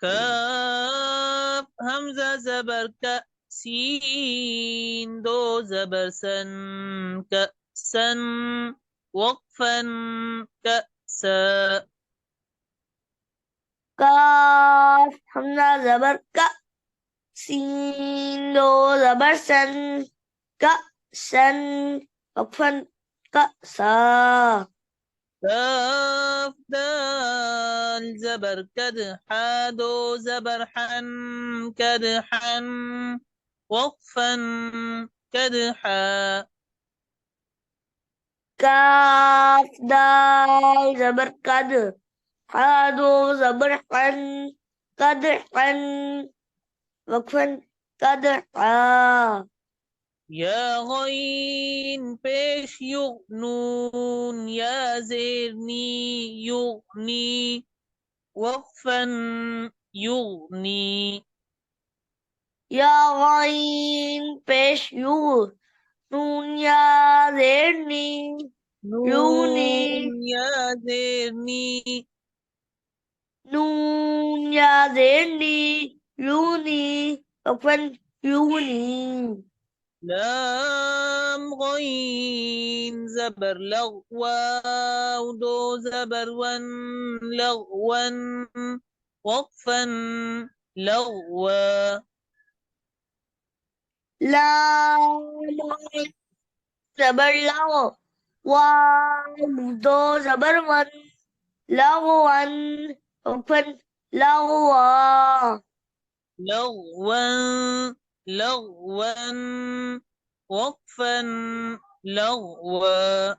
كاف همزة زبر ك. سين دو زبر سن. كأسا. وقفا. كأسا. काफ हमजा जबर का सीन दो जबर सन का सन वक्फन का सा كاف دال زبر كد. حا دو زبر حن. كدحا. وقفا. كدحا. काफ दाल जबर कद हा दो जबर हन कद हन वक्फन कद हा يا غين بيش يغنون يا زيرني. يغني. وقفا. يغني. या गाइन पेश यू नून या जेरनी यूनी نون يا زيرني. नून या जेरनी यूनी अपन यूनी لام غين زبر لغ. واو دو زبر ون. لغوا. وقفا. لغوا. लाम जबर लाओ वाव दो जबर वन लाओ वन अपन लाओ لغوا. لغوا. وقفا. لغوا.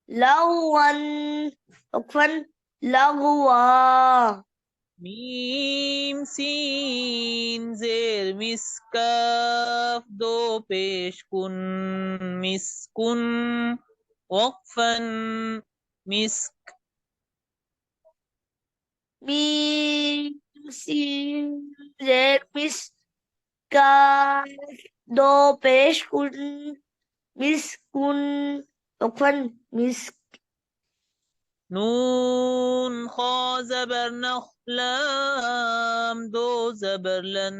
लाओ वन अपन लाओ ميم سين زير مسكاف دو بيش كن. مسكن. وقفا. مسك. ميم سين زد मिस का दो पेश कुन मिस कुन ओपन मिस نون خا زبر نخ. لام دو زبر لن.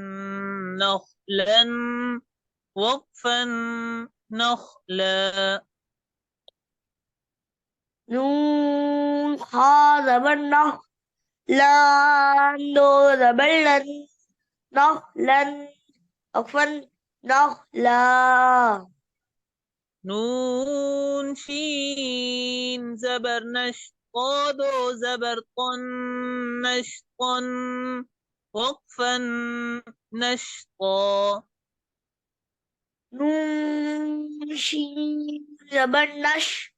نخلا. وقفا. نخلا. नून खा जबर न लाम दो जबर लन न लन ओपन न ला نون شين زبر نش. قادو زبر طن. نشطا. وقفا. نشطا. नून शीन जबर नश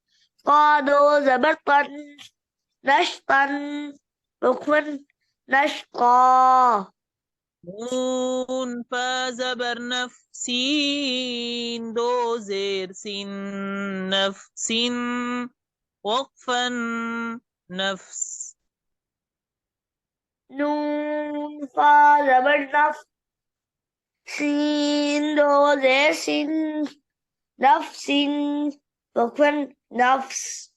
का दो जबर तन नशतन ओपन नशका نون فا زبر نف. سين دو زير سين. نفس. وقفا. نفس. नून फा जबर नफ सीन दो जेर सिन नफसिन वक्फन नफ्स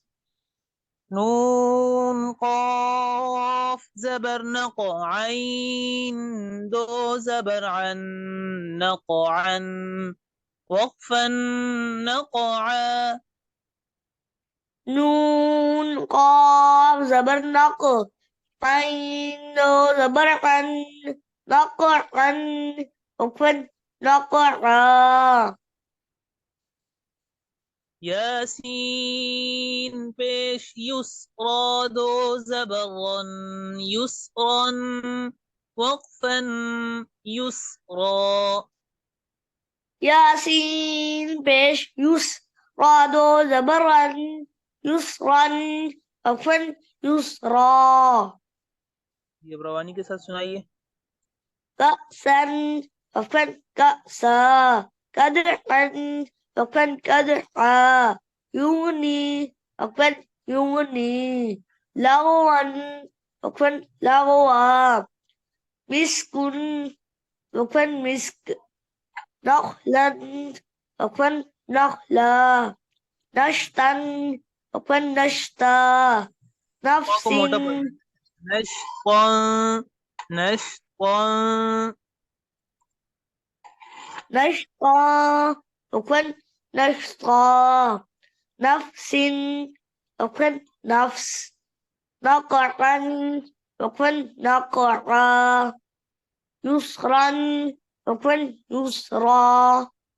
نون قاف زبر نق. عين دو زبر عن. نقعا. وقفا. نقعا. नून قاف जबर नक आइन दो जबर अन नक अन वक्फन नक ياسين بيش يسرى دو زبرا. يسرا. وقفا. يسرى. यासीन पेश युस रादो जबरन युसरन वक्फन युसरा ये ब्रवानी के साथ सुनाइए. कसन वक्फन कसा कदरन वक्फन कदरा यूनी वक्फन यूनी लावन वक्फन लावा मिस्कुन वक्फन मिस्क नखलन वक्फन नखला नश्तन वक्फन नश्ता को नफ्सिन मोटा पढ़ना. नशता. نشطا نشطا وكن نشطا نفس وكن نفس نقرا وكن نقرا يسرا وكن يسرا